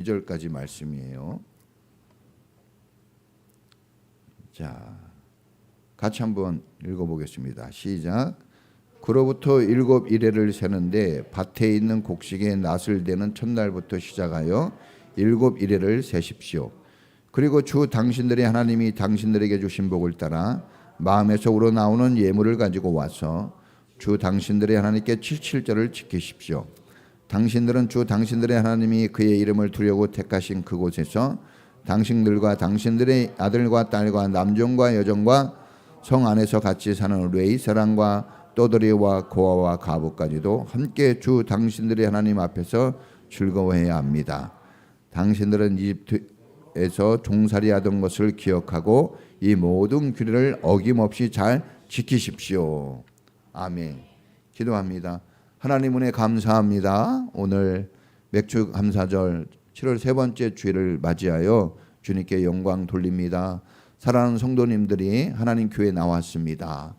2절까지 말씀이에요. 자, 같이 한번 읽어보겠습니다. 시작. 그로부터 7 이래를 세는데 밭에 있는 곡식에 낫을 대는 첫날부터 시작하여 7 이래를 세십시오. 그리고 주 당신들의 하나님이 당신들에게 주신 복을 따라 마음에서 우러나오는 예물을 가지고 와서 주 당신들의 하나님께 77절을 지키십시오. 당신들은 주 당신들의 하나님이 그의 이름을 두려고 택하신 그곳에서 당신들과 당신들의 아들과 딸과 남종과 여종과 성 안에서 같이 사는 레위 사람과 떠돌이와 고아와 과부까지도 함께 주 당신들의 하나님 앞에서 즐거워해야 합니다. 당신들은 이집트에서 종살이하던 것을 기억하고 이 모든 규례를 어김없이 잘 지키십시오. 아멘. 기도합니다. 하나님 은혜 감사합니다. 오늘 맥주 감사절 7월 세 번째 주일을 맞이하여 주님께 영광 돌립니다. 사랑하는 성도님들이 하나님 교회에 나왔습니다.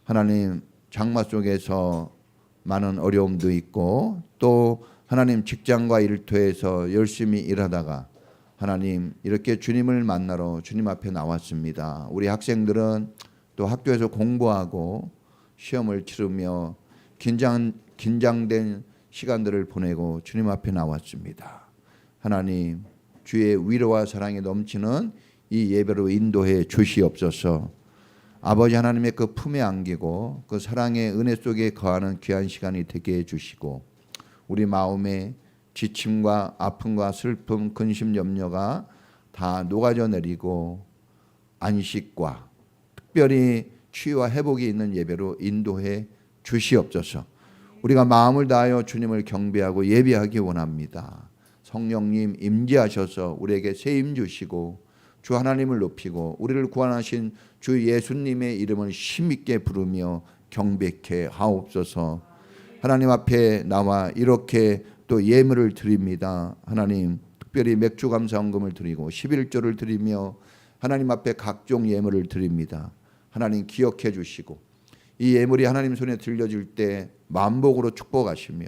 하나님 장마 속에서 많은 어려움도 있고 또 하나님 직장과 일터에서 열심히 일하다가 하나님 이렇게 주님을 만나러 주님 앞에 나왔습니다. 우리 학생들은 또 학교에서 공부하고 시험을 치르며 긴장된 시간들을 보내고 주님 앞에 나왔습니다. 하나님 주의 위로와 사랑이 넘치는 이 예배로 인도해 주시옵소서. 아버지 하나님의 그 품에 안기고 그 사랑의 은혜 속에 거하는 귀한 시간이 되게 해주시고 우리 마음에 지침과 아픔과 슬픔, 근심, 염려가 다 녹아져 내리고 안식과 특별히 치유와 회복이 있는 예배로 인도해 주시옵소서. 우리가 마음을 다하여 주님을 경배하고 예배하기 원합니다. 성령님 임재하셔서 우리에게 세임 주시고 주 하나님을 높이고 우리를 구원하신 주 예수님의 이름을 힘있게 부르며 경배케 하옵소서. 하나님 앞에 나와 이렇게 또 예물을 드립니다. 하나님 특별히 맥주 감사헌금을 드리고 11조를 드리며 하나님 앞에 각종 예물을 드립니다. 하나님 기억해 주시고 이 예물이 하나님 손에 들려질 때 만복으로 축복하시며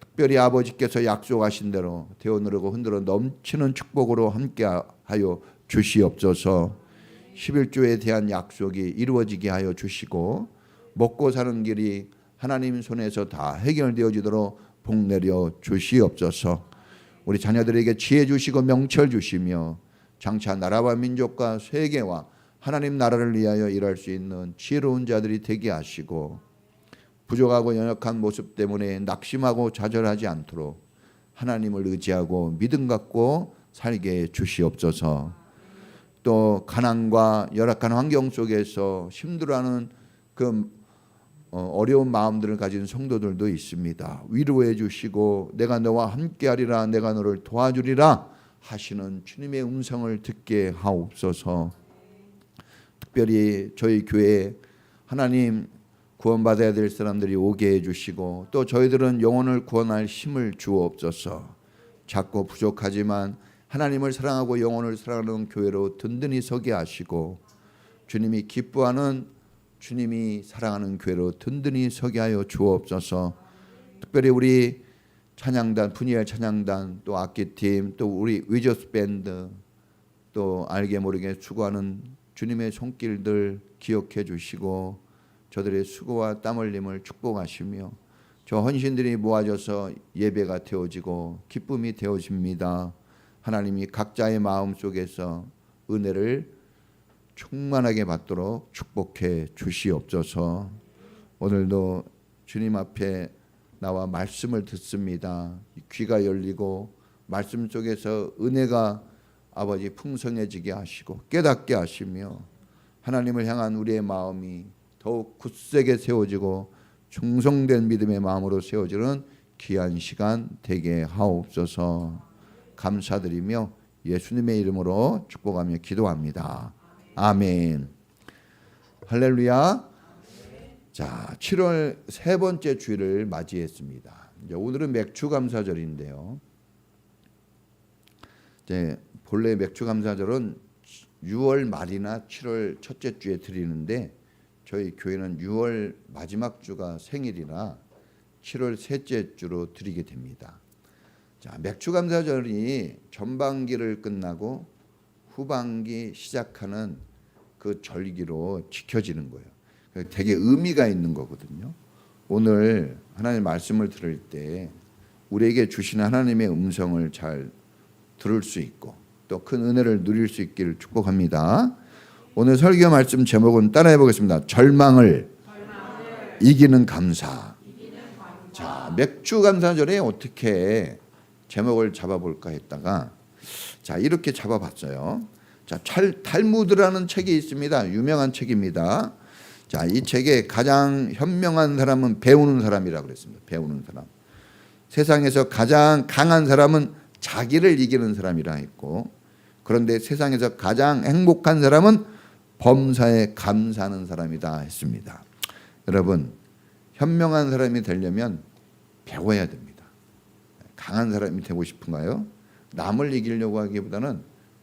특별히 아버지께서 약속하신 대로 되어 누르고 흔들어 넘치는 축복으로 함께하여 주시옵소서. 11조에 대한 약속이 이루어지게 하여 주시고 먹고 사는 길이 하나님 손에서 다 해결되어지도록 복 내려 주시옵소서. 우리 자녀들에게 지혜 주시고 명철 주시며 장차 나라와 민족과 세계와 하나님 나라를 위하여 일할 수 있는 지혜로운 자들이 되게 하시고 부족하고 연약한 모습 때문에 낙심하고 좌절하지 않도록 하나님을 의지하고 믿음 갖고 살게 주시옵소서. 또 가난과 열악한 환경 속에서 힘들어하는 그 어려운 마음들을 가진 성도들도 있습니다. 위로해 주시고 내가 너와 함께하리라 내가 너를 도와주리라 하시는 주님의 음성을 듣게 하옵소서. 특별히 저희 교회에 하나님 구원받아야 될 사람들이 오게 해주시고 또 저희들은 영혼을 구원할 힘을 주옵소서. 작고 부족하지만 하나님을 사랑하고 영혼을 사랑하는 교회로 든든히 서게 하시고 주님이 기뻐하는 주님이 사랑하는 교회로 든든히 서게 하여 주옵소서. 특별히 우리 찬양단 분이엘 찬양단 또 악기팀 또 우리 위저스 밴드 또 알게 모르게 수고하는 주님의 손길들 기억해 주시고 저들의 수고와 땀 흘림을 축복하시며 저 헌신들이 모아져서 예배가 되어지고 기쁨이 되어집니다. 하나님이 각자의 마음 속에서 은혜를 충만하게 받도록 축복해 주시옵소서. 오늘도 주님 앞에 나와 말씀을 듣습니다. 귀가 열리고 말씀 속에서 은혜가 아버지 풍성해지게 하시고 깨닫게 하시며 하나님을 향한 우리의 마음이 더욱 굳세게 세워지고 충성된 믿음의 마음으로 세워지는 귀한 시간 되게 하옵소서. 감사드리며 예수님의 이름으로 축복하며 기도합니다. 아멘. 할렐루야. 자, 7월 세 번째 주일을 맞이했습니다. 이제 오늘은 맥주 감사절인데요. 이제 본래 맥주 감사절은 6월 말이나 7월 첫째 주에 드리는데 저희 교회는 6월 마지막 주가 생일이라 7월 셋째 주로 드리게 됩니다. 자, 맥주감사절이 전반기를 끝나고 후반기 시작하는 그 절기로 지켜지는 거예요. 되게 의미가 있는 거거든요. 오늘 하나님의 말씀을 들을 때 우리에게 주시는 하나님의 음성을 잘 들을 수 있고 또 큰 은혜를 누릴 수 있기를 축복합니다. 오늘 설교 말씀 제목은 따라해 보겠습니다. 절망을 이기는 감사. 자, 맥주감사절에 어떻게 제목을 잡아볼까 했다가 자, 이렇게 잡아봤어요. 자, 탈무드라는 책이 있습니다. 유명한 책입니다. 자, 이 책에 가장 현명한 사람은 배우는 사람이라고 그랬습니다. 배우는 사람. 세상에서 가장 강한 사람은 자기를 이기는 사람이라 했고, 그런데 세상에서 가장 행복한 사람은 범사에 감사하는 사람이다 했습니다. 여러분, 현명한 사람이 되려면 배워야 됩니다. 강한 사람이 되고 싶은가요? 남을 이기려고 하기보다는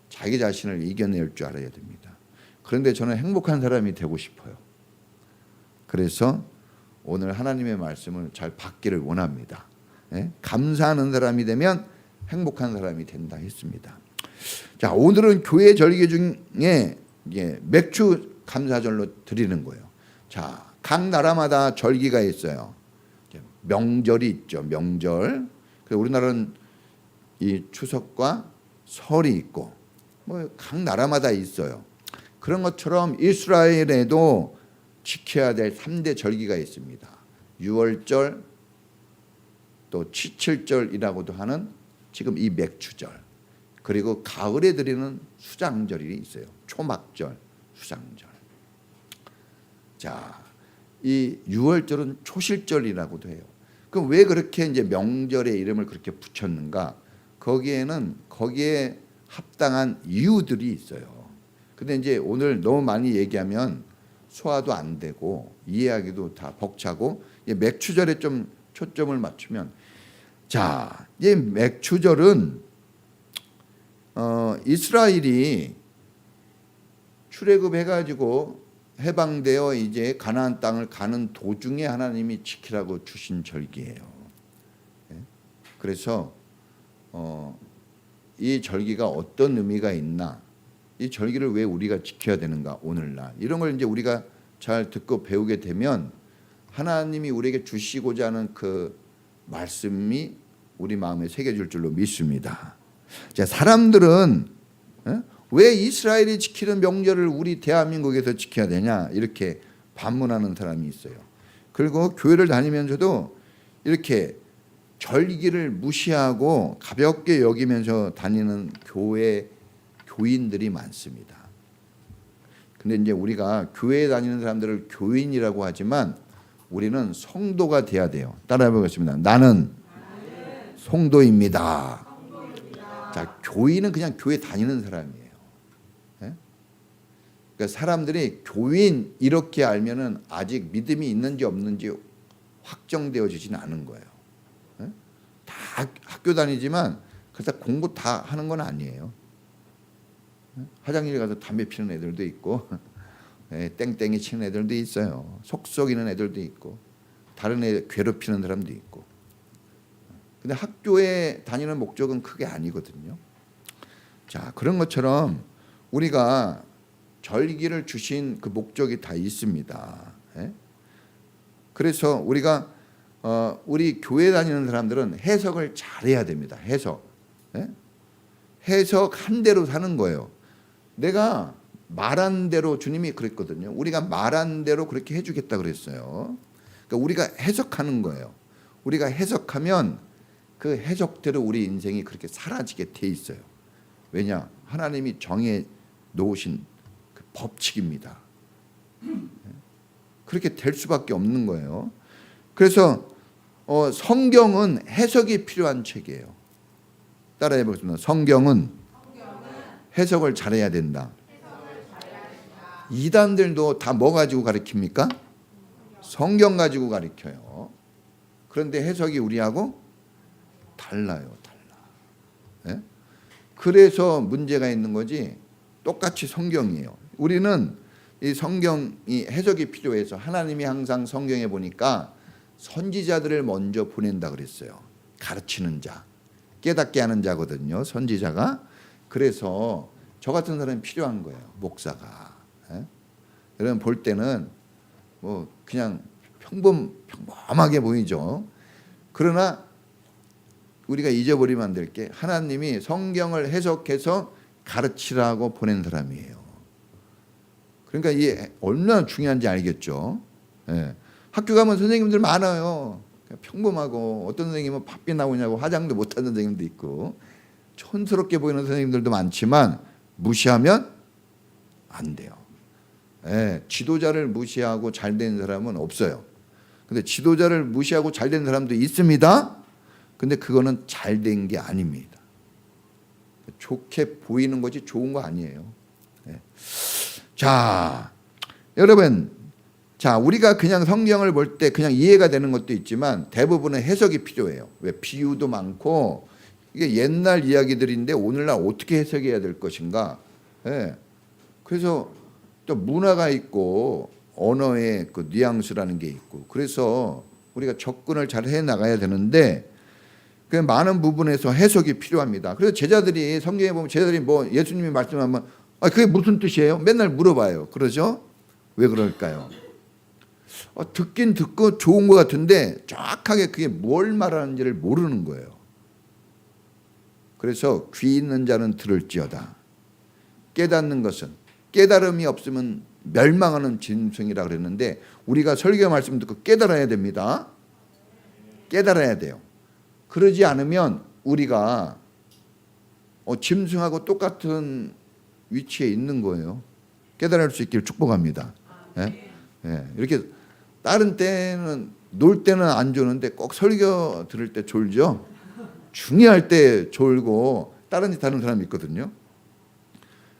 자기 자신을 이겨낼 줄 알아야 됩니다. 그런데 저는 행복한 사람이 되고 싶어요. 그래서 오늘 하나님의 말씀을 잘 받기를 원합니다. 감사하는 사람이 되면 행복한 사람이 된다 했습니다. 자, 오늘은 교회 절기 중에 맥주 감사절로 드리는 거예요. 자, 각 나라마다 절기가 있어요. 명절이 있죠. 명절. 우리나라는 이 추석과 설이 있고 뭐 각 나라마다 있어요. 그런 것처럼 이스라엘에도 지켜야 될 3대 절기가 있습니다. 유월절 또 칠칠절이라고도 하는 지금 이 맥주절, 그리고 가을에 드리는 수장절이 있어요. 초막절, 수장절. 자, 이 유월절은 초실절이라고도 해요. 그럼 왜 그렇게 이제 명절의 이름을 그렇게 붙였는가? 거기에 합당한 이유들이 있어요. 근데 이제 오늘 너무 많이 얘기하면 소화도 안 되고 이해하기도 다 벅차고, 맥주절에 좀 초점을 맞추면, 자, 이 맥주절은 이스라엘이 출애굽해가지고 해방되어 이제 가나안 땅을 가는 도중에 하나님이 지키라고 주신 절기예요. 그래서 이 절기가 어떤 의미가 있나, 이 절기를 왜 우리가 지켜야 되는가, 오늘날 이런 걸 이제 우리가 잘 듣고 배우게 되면 하나님이 우리에게 주시고자 하는 그 말씀이 우리 마음에 새겨질 줄로 믿습니다. 자, 사람들은 왜 이스라엘이 지키는 명절을 우리 대한민국에서 지켜야 되냐 이렇게 반문하는 사람이 있어요. 그리고 교회를 다니면서도 이렇게 절기를 무시하고 가볍게 여기면서 다니는 교인들이 많습니다. 근데 이제 우리가 교회에 다니는 사람들을 교인이라고 하지만 우리는 성도가 돼야 돼요. 따라해 보겠습니다. 나는 성도입니다. 자, 교인은 그냥 교회 다니는 사람이에요. 그러니까 사람들이 교인 이렇게 알면은 아직 믿음이 있는지 없는지 확정되어지지는 않은 거예요. 다 학교 다니지만 그렇다 공부 다 하는 건 아니에요. 화장실 가서 담배 피는 애들도 있고 땡땡이 치는 애들도 있어요. 속 썩이는 애들도 있고 다른 애 괴롭히는 사람도 있고. 근데 학교에 다니는 목적은 크게 아니거든요. 자, 그런 것처럼 우리가 절기를 주신 그 목적이 다 있습니다. 그래서 우리가 우리 교회 다니는 사람들은 해석을 잘해야 됩니다. 해석한 대로 사는 거예요. 내가 말한 대로, 주님이 그랬거든요. 우리가 말한 대로 그렇게 해주겠다 그랬어요. 그러니까 우리가 해석하는 거예요. 우리가 해석하면 그 해석대로 우리 인생이 그렇게 사라지게 돼 있어요. 왜냐? 하나님이 정해 놓으신 그 법칙입니다. 그렇게 될 수밖에 없는 거예요. 그래서 성경은 해석이 필요한 책이에요. 따라해 보겠습니다. 성경은 해석을 잘해야 된다. 이단들도 다 뭐 가지고 가르칩니까? 성경 가지고 가르쳐요. 그런데 해석이 우리하고 달라요. 그래서 문제가 있는 거지, 똑같이 성경이에요. 우리는 이 성경이 해석이 필요해서 하나님이 항상 성경에 보니까 선지자들을 먼저 보낸다 그랬어요. 가르치는 자, 깨닫게 하는 자거든요. 선지자가. 그래서 저 같은 사람이 필요한 거예요. 목사가. 예? 여러분 볼 때는 뭐 그냥 평범하게 보이죠. 그러나 우리가 잊어버리면 안 될 게 하나님이 성경을 해석해서 가르치라고 보낸 사람이에요. 그러니까 이게 얼마나 중요한지 알겠죠. 예. 학교 가면 선생님들 많아요. 평범하고 어떤 선생님은 밖에 나오냐고 화장도 못하는 선생님도 있고 촌스럽게 보이는 선생님들도 많지만 무시하면 안 돼요. 예. 지도자를 무시하고 잘된 사람은 없어요. 근데 지도자를 무시하고 잘된 사람도 있습니다. 근데 그거는 잘된 게 아닙니다. 좋게 보이는 것이 좋은 거 아니에요. 네. 자, 여러분, 자 우리가 그냥 성경을 볼 때 그냥 이해가 되는 것도 있지만 대부분은 해석이 필요해요. 왜 비유도 많고 이게 옛날 이야기들인데 오늘날 어떻게 해석해야 될 것인가. 네. 그래서 또 문화가 있고 언어의 그 뉘앙스라는 게 있고 그래서 우리가 접근을 잘 해 나가야 되는데. 그 많은 부분에서 해석이 필요합니다. 그래서 제자들이 성경에 보면 제자들이 뭐 예수님이 말씀하면 그게 무슨 뜻이에요? 맨날 물어봐요. 그러죠? 왜 그럴까요? 듣긴 듣고 좋은 것 같은데 정확하게 그게 뭘 말하는지를 모르는 거예요. 그래서 귀 있는 자는 들을지어다. 깨닫는 것은 깨달음이 없으면 멸망하는 짐승이라 그랬는데 우리가 설교 말씀 듣고 깨달아야 됩니다. 깨달아야 돼요. 그러지 않으면 우리가 짐승하고 똑같은 위치에 있는 거예요. 깨달을 수 있기를 축복합니다. 예? 예. 이렇게 다른 때는 놀 때는 안 좋은데 꼭 설교 들을 때 졸죠. 중요할 때 졸고 다른 짓 하는 사람이 있거든요.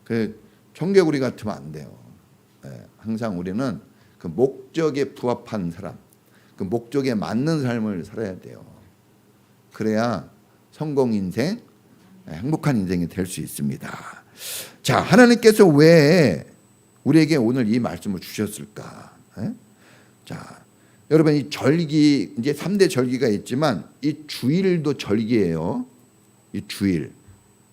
그 청개구리 같으면 안 돼요. 예. 항상 우리는 그 목적에 부합한 사람, 그 목적에 맞는 삶을 살아야 돼요. 그래야 성공 인생, 행복한 인생이 될 수 있습니다. 자, 하나님께서 왜 우리에게 오늘 이 말씀을 주셨을까? 자, 여러분 이 절기 이제 3대 절기가 있지만 이 주일도 절기예요. 이 주일.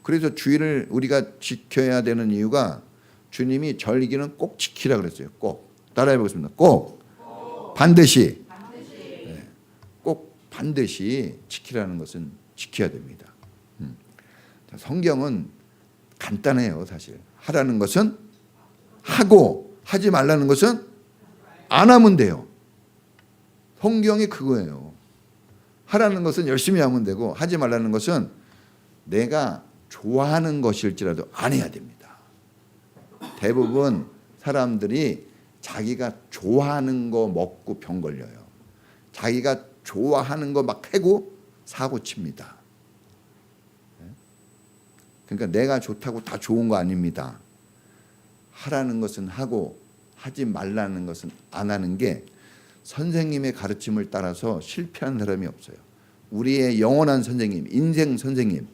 그래서 주일을 우리가 지켜야 되는 이유가 주님이 절기는 꼭 지키라 그랬어요. 꼭. 따라해 보겠습니다. 꼭. 반드시. 꼭 반드시 지키라는 것은 지켜야 됩니다. 성경은 간단해요. 사실 하라는 것은 하고 하지 말라는 것은 안 하면 돼요. 성경이 그거예요. 하라는 것은 열심히 하면 되고 하지 말라는 것은 내가 좋아하는 것일지라도 안 해야 됩니다. 대부분 사람들이 자기가 좋아하는 거 먹고 병 걸려요. 자기가 좋아하는 거 막 해고 사고 칩니다. 그러니까 내가 좋다고 다 좋은 거 아닙니다. 하라는 것은 하고 하지 말라는 것은 안 하는 게 선생님의 가르침을 따라서 실패한 사람이 없어요. 우리의 영원한 선생님, 인생 선생님,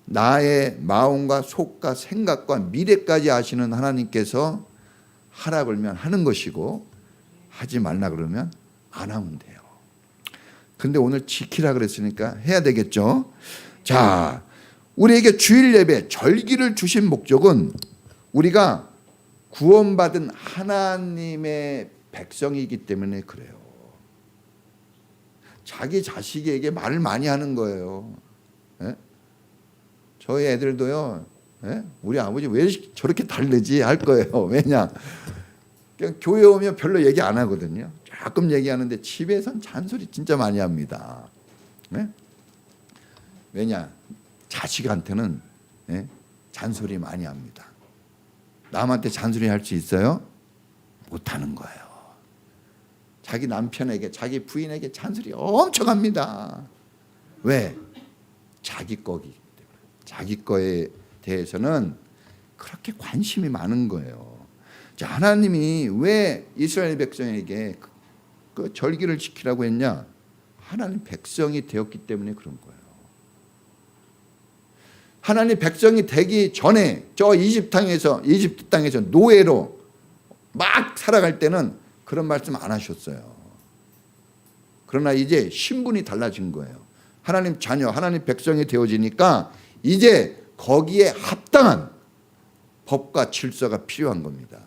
나의 마음과 속과 생각과 미래까지 아시는 하나님께서 하라 그러면 하는 것이고 하지 말라 그러면 안 하면 돼요. 근데 오늘 지키라 그랬으니까 해야 되겠죠. 자, 우리에게 주일 예배, 절기를 주신 목적은 우리가 구원받은 하나님의 백성이기 때문에 그래요. 자기 자식에게 말을 많이 하는 거예요. 예? 저희 애들도요. 예? 우리 아버지 왜 저렇게 다르지 할 거예요. 왜냐? 그냥 교회 오면 별로 얘기 안 하거든요. 가끔 얘기하는데 집에선 잔소리 진짜 많이 합니다. 예? 왜냐? 자식한테는 예? 잔소리 많이 합니다. 남한테 잔소리 할 수 있어요? 못하는 거예요. 자기 남편에게, 자기 부인에게 잔소리 엄청 합니다. 왜? 자기 거기 때문에. 자기 거에 대해서는 그렇게 관심이 많은 거예요. 자, 하나님이 왜 이스라엘 백성에게 그 절기를 지키라고 했냐? 하나님 백성이 되었기 때문에 그런 거예요. 하나님 백성이 되기 전에 저 이집트 땅에서 노예로 막 살아갈 때는 그런 말씀 안 하셨어요. 그러나 이제 신분이 달라진 거예요. 하나님 자녀, 하나님 백성이 되어지니까 이제 거기에 합당한 법과 질서가 필요한 겁니다.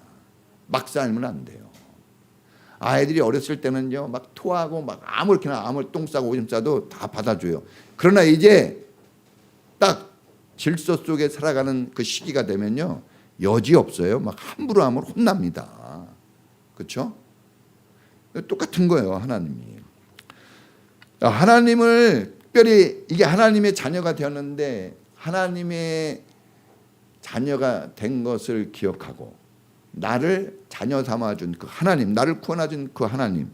막 살면 안 돼요. 아이들이 어렸을 때는요, 막 토하고 막 아무렇게나 똥 싸고 오줌 싸도 다 받아줘요. 그러나 이제 딱 질서 속에 살아가는 그 시기가 되면요, 여지 없어요. 막 함부로 하면 혼납니다. 그렇죠? 똑같은 거예요, 하나님이. 하나님을 특별히 이게 하나님의 자녀가 되었는데 하나님의 자녀가 된 것을 기억하고 나를 자녀 삼아준 그 하나님, 나를 구원해준 그 하나님,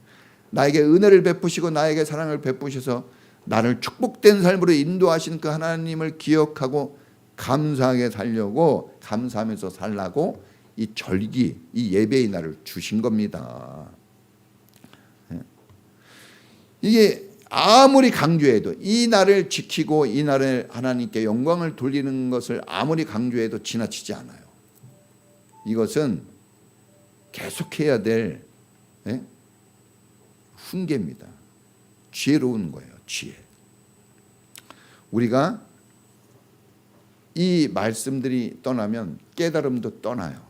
나에게 은혜를 베푸시고 나에게 사랑을 베푸셔서 나를 축복된 삶으로 인도하신 그 하나님을 기억하고 감사하게 살려고, 감사하면서 살라고 이 절기, 이 예배의 날을 주신 겁니다. 이게 아무리 강조해도 이 날을 지키고 이 날을 하나님께 영광을 돌리는 것을 아무리 강조해도 지나치지 않아요. 이것은 계속해야 될 훈계입니다. 지혜로운 거예요. 지혜. 우리가 이 말씀들이 떠나면 깨달음도 떠나요.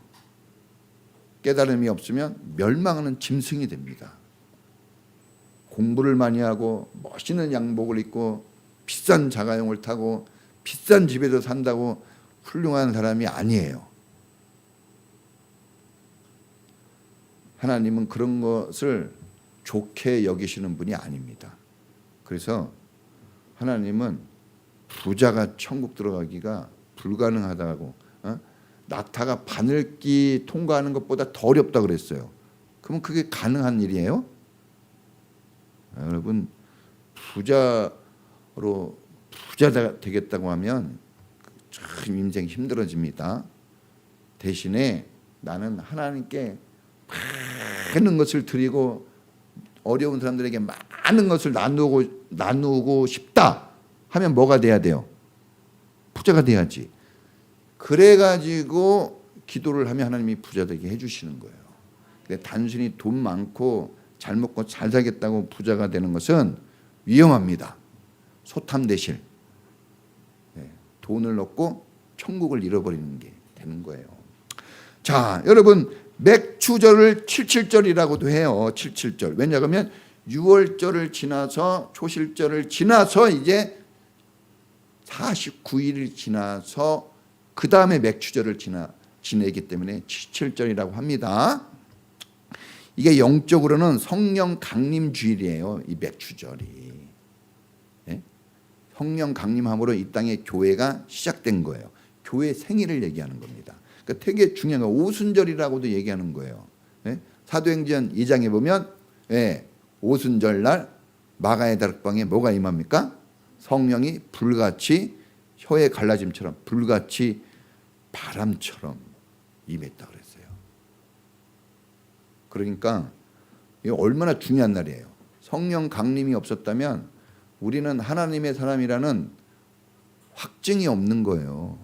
깨달음이 없으면 멸망하는 짐승이 됩니다. 공부를 많이 하고 멋있는 양복을 입고 비싼 자가용을 타고 비싼 집에서 산다고 훌륭한 사람이 아니에요. 하나님은 그런 것을 좋게 여기시는 분이 아닙니다. 그래서 하나님은 부자가 천국 들어가기가 불가능하다고, 낙타가 바늘길 통과하는 것보다 더 어렵다 그랬어요. 그러면 그게 가능한 일이에요? 여러분, 부자가 되겠다고 하면 참 인생 힘들어집니다. 대신에 나는 하나님께 많은 것을 드리고 어려운 사람들에게 많은 것을 나누고 싶다 하면 뭐가 돼야 돼요? 부자가 돼야지. 그래가지고 기도를 하면 하나님이 부자 되게 해주시는 거예요. 근데 단순히 돈 많고 잘 먹고 잘 살겠다고 부자가 되는 것은 위험합니다. 소탐대실. 돈을 넣고 천국을 잃어버리는 게 되는 거예요. 자, 여러분, 맥추절을 77절이라고도 해요. 77절. 왜냐하면 6월절을 지나서 초실절을 지나서 이제 49일을 지나서 그 다음에 맥추절을 지내기 때문에 77절이라고 합니다. 이게 영적으로는 성령 강림 주일이에요. 이 맥추절이. 성령 강림함으로 이 땅에 교회가 시작된 거예요. 교회 생일을 얘기하는 겁니다. 그러니까 되게 중요한 거, 오순절이라고도 얘기하는 거예요. 사도행전 2장에 보면 오순절 날 마가의 다락방에 뭐가 임합니까? 성령이 불같이 혀의 갈라짐처럼 불같이 바람처럼 임했다 그랬어요. 그러니까 이게 얼마나 중요한 날이에요. 성령 강림이 없었다면 우리는 하나님의 사람이라는 확증이 없는 거예요.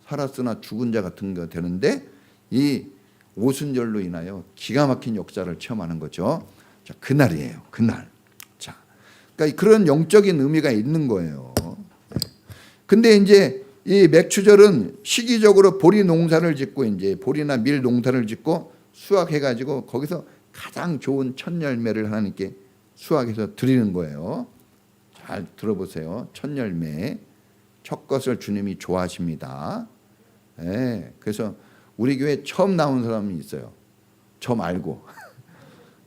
살았으나 죽은 자 같은 거 되는데 이 오순절로 인하여 기가 막힌 역사를 체험하는 거죠. 자, 그날이에요. 그날. 자, 그러니까 그런 영적인 의미가 있는 거예요. 근데 이제 이 맥추절은 시기적으로 보리 농사를 짓고 이제 보리나 밀 농사를 짓고 수확해가지고 거기서 가장 좋은 첫 열매를 하나님께 수확해서 드리는 거예요. 잘 들어보세요. 첫 열매, 첫 것을 주님이 좋아하십니다. 그래서 우리 교회 처음 나온 사람이 있어요. 저 말고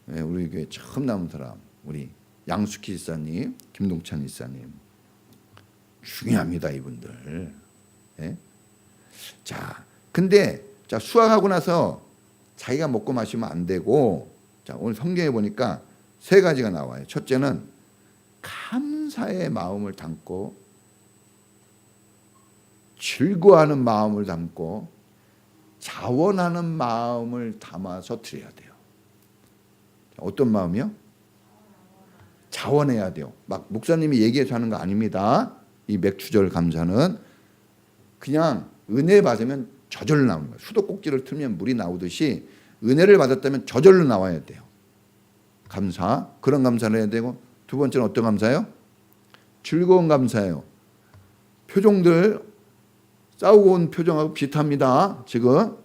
우리 교회 처음 나온 사람, 우리 양숙희 지사님, 김동찬 지사님. 중요합니다, 이분들. 자, 근데 자, 수확하고 나서 자기가 먹고 마시면 안 되고, 자, 오늘 성경에 보니까 세 가지가 나와요. 첫째는 감사의 마음을 담고 즐거워하는 마음을 담고 자원하는 마음을 담아서 드려야 돼요. 어떤 마음이요? 자원해야 돼요. 막 목사님이 얘기해서 하는 거 아닙니다. 이 맥추절 감사는 그냥 은혜 받으면 저절로 나오는 거예요. 수도꼭지를 틀면 물이 나오듯이 은혜를 받았다면 저절로 나와야 돼요. 감사, 그런 감사를 해야 되고, 두 번째는 어떤 감사요? 즐거운 감사예요. 표정들 싸우고 온 표정하고 비슷합니다. 지금.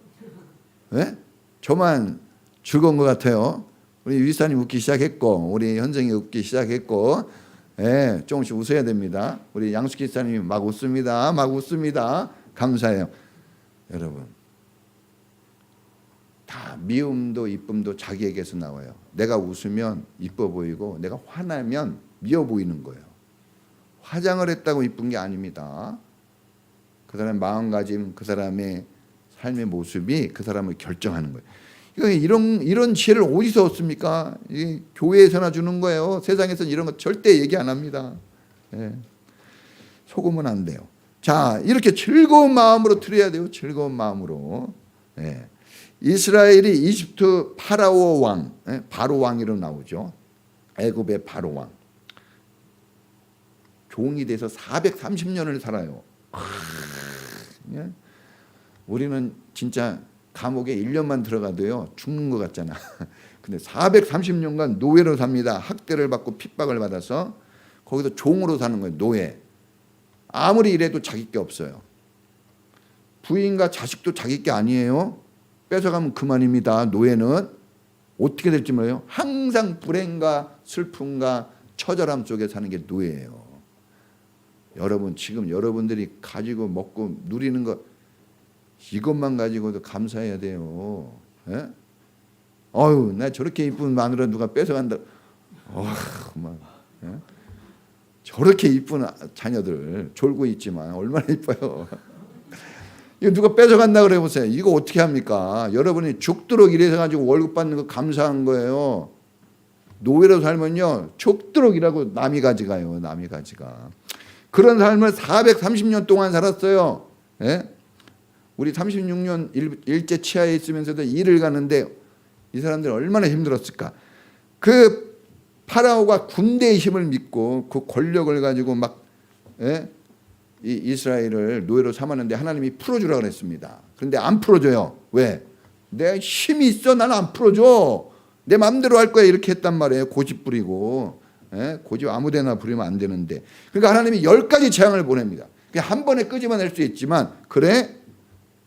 네? 저만 즐거운 것 같아요. 우리 유이사님 웃기 시작했고 우리 현정이 웃기 시작했고 예, 조금씩 웃어야 됩니다. 우리 양숙 기사님이 막 웃습니다. 막 웃습니다. 감사해요. 여러분 다 미움도 이쁨도 자기에게서 나와요. 내가 웃으면 이뻐 보이고 내가 화나면 미워 보이는 거예요. 화장을 했다고 이쁜 게 아닙니다. 그 사람의 마음가짐, 그 사람의 삶의 모습이 그 사람을 결정하는 거예요. 이런 지혜를 어디서 얻습니까? 교회에서나 주는 거예요. 세상에서는 이런 거 절대 얘기 안 합니다. 예. 속으면 안 돼요. 자, 이렇게 즐거운 마음으로 드려야 돼요. 즐거운 마음으로. 예. 이스라엘이 이집트 파라오 왕, 바로 왕이로 나오죠. 애굽의 바로 왕. 종이 돼서 430년을 살아요. 예? 우리는 진짜 감옥에 1년만 들어가도요 죽는 것 같잖아. 근데 430년간 노예로 삽니다. 학대를 받고 핍박을 받아서 거기서 종으로 사는 거예요. 노예. 아무리 이래도 자기 게 없어요. 부인과 자식도 자기 게 아니에요. 뺏어가면 그만입니다. 노예는 어떻게 될지 몰라요. 항상 불행과 슬픔과 처절함 속에 사는 게 노예예요. 여러분 지금 여러분들이 가지고 먹고 누리는 것 이것만 가지고도 감사해야 돼요. 예? 어휴, 나 저렇게 이쁜 마누라 누가 뺏어간다. 그만. 예? 저렇게 이쁜 자녀들 졸고 있지만 얼마나 이뻐요. 이거 누가 뺏어간다 그래 보세요. 이거 어떻게 합니까? 여러분이 죽도록 일해서 가지고 월급 받는 거 감사한 거예요. 노예로 살면요 죽도록 일하고 남이 가져가요. 남이 가져가. 그런 삶을 430년 동안 살았어요. 예? 우리 36년 일제 치하에 있으면서도 일을 가는데 이 사람들 얼마나 힘들었을까. 그 파라오가 군대의 힘을 믿고 그 권력을 가지고 막 예? 이 이스라엘을 노예로 삼았는데 하나님이 풀어주라 그랬습니다. 그런데 안 풀어줘요. 왜? 내 힘이 있어. 나는 안 풀어줘. 내 마음대로 할 거야. 이렇게 했단 말이에요. 고집 부리고. 예? 고집 아무데나 부리면 안 되는데. 그러니까 하나님이 10가지 재앙을 보냅니다. 그냥 한 번에 끄집어낼 수 있지만 그래?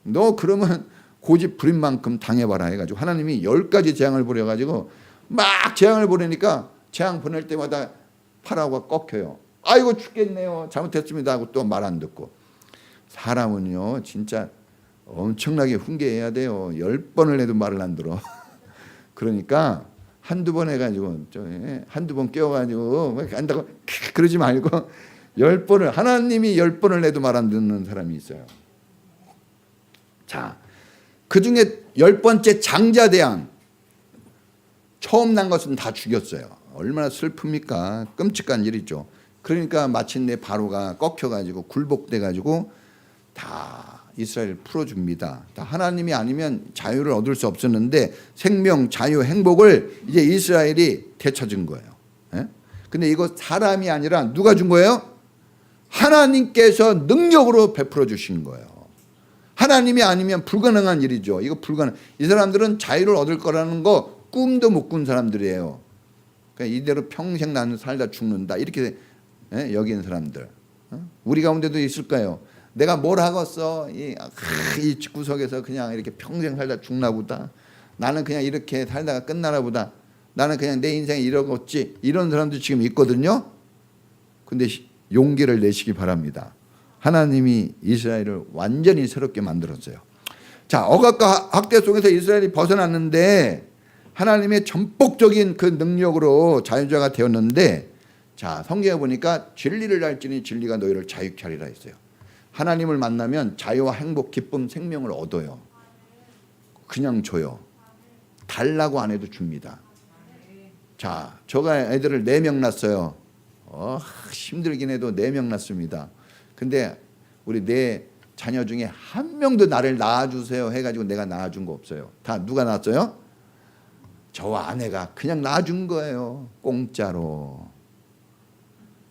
너 그러면 고집 부린 만큼 당해봐라 해가지고 하나님이 10가지 재앙을 보내가지고 막 재앙을 보내니까 재앙 보낼 때마다 파라오가 꺾여요. 아이고 죽겠네요. 잘못했습니다 하고 또 말 안 듣고. 사람은요 진짜 엄청나게 훈계해야 돼요. 10번을 해도 말을 안 들어. 그러니까 한두 번 해가지고 한두 번 깨워가지고 안다고 그러지 말고 10번을 하나님이 10번을 해도 말 안 듣는 사람이 있어요. 자, 그 중에 10번째 장자대왕 처음 난 것은 다 죽였어요. 얼마나 슬픕니까? 끔찍한 일이죠. 그러니까 마침내 바로가 꺾여가지고 굴복돼가지고 다 이스라엘을 풀어줍니다. 다 하나님이 아니면 자유를 얻을 수 없었는데 생명, 자유, 행복을 이제 이스라엘이 되찾은 거예요. 예? 근데 이거 사람이 아니라 누가 준 거예요? 하나님께서 능력으로 베풀어 주신 거예요. 하나님이 아니면 불가능한 일이죠. 이거 불가능. 이 사람들은 자유를 얻을 거라는 거 꿈도 못 꾼 사람들이에요. 그러니까 이대로 평생 나는 살다 죽는다 이렇게 여기는 사람들. 우리 가운데도 있을까요? 내가 뭘 하겠어? 이 집구석에서 그냥 이렇게 평생 살다 죽나 보다. 나는 그냥 이렇게 살다가 끝나나 보다. 나는 그냥 내 인생에 이러겠지. 이런 사람도 지금 있거든요. 근데 용기를 내시기 바랍니다. 하나님이 이스라엘을 완전히 새롭게 만들었어요. 자, 억압과 학대 속에서 이스라엘이 벗어났는데 하나님의 전폭적인 그 능력으로 자유자가 되었는데, 자, 성경에 보니까 진리를 알지니 진리가 너희를 자유케 하리라 했어요. 하나님을 만나면 자유와 행복, 기쁨, 생명을 얻어요. 그냥 줘요. 달라고 안 해도 줍니다. 자, 저가 애들을 4명 낳았어요. 힘들긴 해도 4명 낳습니다. 근데 우리 내 자녀 중에 한 명도 나를 낳아주세요 해가지고 내가 낳아준 거 없어요. 다 누가 낳았어요? 저와 아내가 그냥 낳아준 거예요. 공짜로.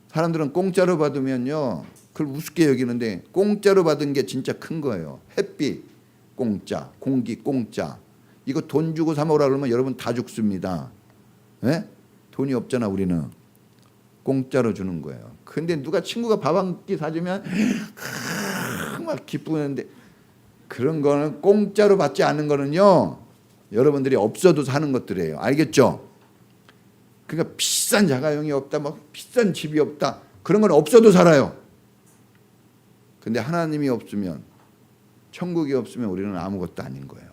사람들은 공짜로 받으면요 그걸 우습게 여기는데 공짜로 받은 게 진짜 큰 거예요. 햇빛 공짜, 공기 공짜. 이거 돈 주고 사 먹으라 그러면 여러분 다 죽습니다. 네? 돈이 없잖아 우리는. 공짜로 주는 거예요. 근데 누가 친구가 밥 한 끼 사주면 막 기쁘는데, 그런 거는 공짜로 받지 않는 거는요, 여러분들이 없어도 사는 것들이에요. 알겠죠? 그러니까 비싼 자가용이 없다, 막 비싼 집이 없다, 그런 건 없어도 살아요. 근데 하나님이 없으면, 천국이 없으면 우리는 아무것도 아닌 거예요.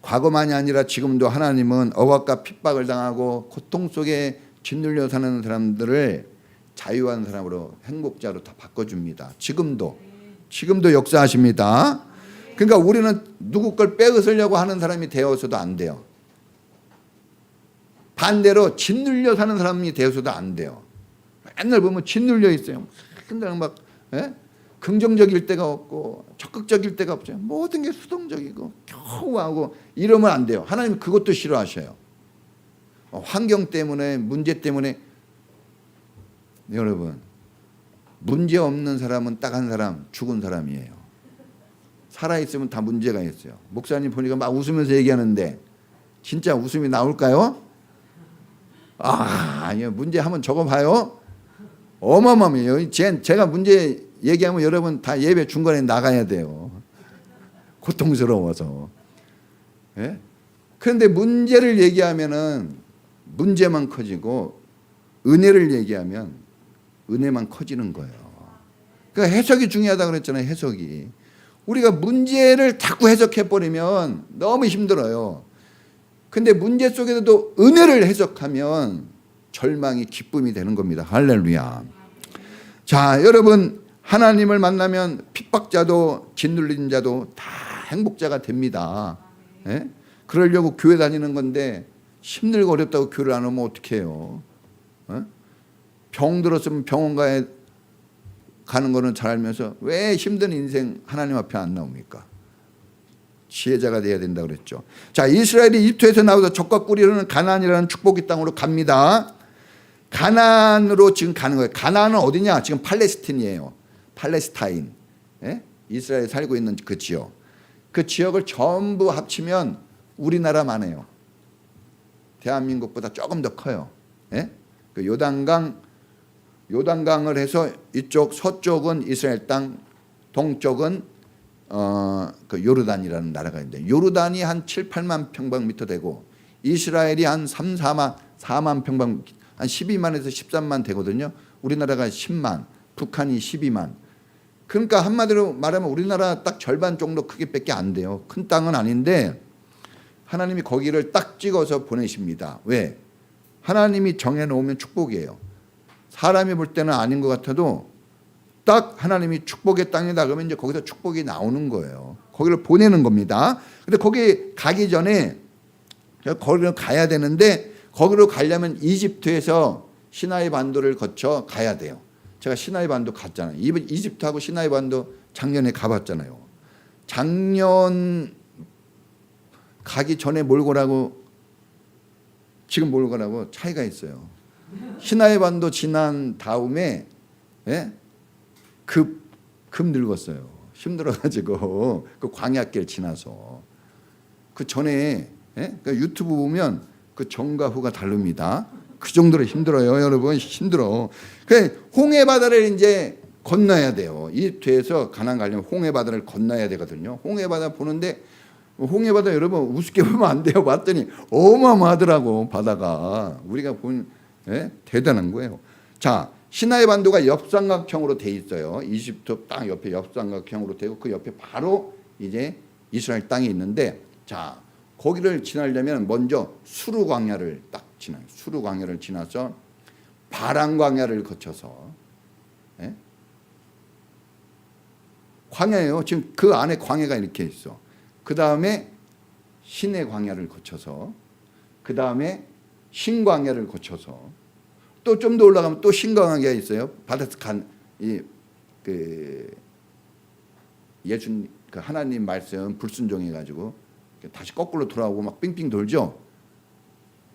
과거만이 아니라 지금도 하나님은 억압과 핍박을 당하고 고통 속에 짓눌려 사는 사람들을 자유한 사람으로, 행복자로 다 바꿔줍니다. 지금도 역사하십니다. 그러니까 우리는 누구 걸 빼앗으려고 하는 사람이 되어서도 안 돼요. 반대로 짓눌려 사는 사람이 되어서도 안 돼요. 맨날 보면 짓눌려 있어요. 맨날 막 긍정적일 때가 없고 적극적일 때가 없어요. 모든 게 수동적이고 겨우하고 이러면 안 돼요. 하나님은 그것도 싫어하셔요. 환경 때문에, 문제 때문에. 여러분, 문제 없는 사람은 딱 한 사람, 죽은 사람이에요. 살아있으면 다 문제가 있어요. 목사님 보니까 막 웃으면서 얘기하는데 진짜 웃음이 나올까요? 아니요. 문제 한번 적어봐요. 어마어마해요. 제가 문제 얘기하면 여러분 다 예배 중간에 나가야 돼요. 고통스러워서. 예? 그런데 문제를 얘기하면은 문제만 커지고, 은혜를 얘기하면 은혜만 커지는 거예요. 그러니까 해석이 중요하다고 그랬잖아요. 해석이. 우리가 문제를 자꾸 해석해버리면 너무 힘들어요. 근데 문제 속에서도 은혜를 해석하면 절망이 기쁨이 되는 겁니다. 할렐루야. 자, 여러분, 하나님을 만나면 핍박자도 짓눌린 자도 다 행복자가 됩니다. 예? 그러려고 교회 다니는 건데 힘들고 어렵다고 교회를 안 오면 어떡해요? 병 들었으면 병원 가는 거는 잘 알면서 왜 힘든 인생 하나님 앞에 안 나옵니까? 지혜자가 돼야 된다고 그랬죠. 자, 이스라엘이 이집트에서 나와서 적과 꿀이 흐르는 가나안이라는 축복의 땅으로 갑니다. 가나안으로 지금 가는 거예요. 가나안은 어디냐? 지금 팔레스틴이에요. 팔레스타인. 예? 이스라엘에 살고 있는 그 지역. 그 지역을 전부 합치면 우리나라만 해요. 대한민국보다 조금 더 커요. 예? 그 요단강을 해서 이쪽 서쪽은 이스라엘 땅, 동쪽은 그 요르단이라는 나라가 있는데, 요르단이 한 7, 8만 평방미터 되고 이스라엘이 한 3, 4만 평방, 한 12만에서 13만 되거든요. 우리나라가 10만, 북한이 12만. 그러니까 한마디로 말하면 우리나라 딱 절반 정도 크기밖에 안 돼요. 큰 땅은 아닌데 하나님이 거기를 딱 찍어서 보내십니다. 왜? 하나님이 정해놓으면 축복이에요. 사람이 볼 때는 아닌 것 같아도 딱 하나님이 축복의 땅이다 그러면 이제 거기서 축복이 나오는 거예요. 거기를 보내는 겁니다. 근데 거기 가기 전에 거기를 가야 되는데, 거기로 가려면 이집트에서 시나이 반도를 거쳐 가야 돼요. 제가 시나이 반도 갔잖아요. 이집트하고 시나이 반도 작년에 가봤잖아요. 작년 가기 전에 몰고 가고 지금 몰고 가고 차이가 있어요. 시나이 반도 지난 다음에 급 늙었어요. 힘들어가지고 그 광야길 지나서. 그 전에 그 유튜브 보면 그 전과 후가 다릅니다. 그 정도로 힘들어요, 여러분. 힘들어. 그 홍해 바다를 이제 건너야 돼요. 이집트에서 가나안 가려면 홍해 바다를 건너야 되거든요. 홍해 바다 보는데, 홍해 바다 여러분 우습게 보면 안 돼요. 봤더니 어마어마하더라고, 바다가. 우리가 본 대단한 거예요. 자, 시나이 반도가 옆삼각형으로 돼 있어요. 이집트 땅 옆에 옆삼각형으로 되고 그 옆에 바로 이제 이스라엘 땅이 있는데, 자, 거기를 지나려면 먼저 수르 광야를 딱 지나요. 수르 광야를 지나서 바란 광야를 거쳐서, 광야예요. 지금 그 안에 광야가 이렇게 있어. 그 다음에 시내 광야를 거쳐서, 그 다음에 신광야를 거쳐서, 또 좀 더 올라가면 또 신광야가 있어요. 바다에서 예수님 그 하나님 말씀 불순종해가지고 다시 거꾸로 돌아오고 막 빙빙 돌죠.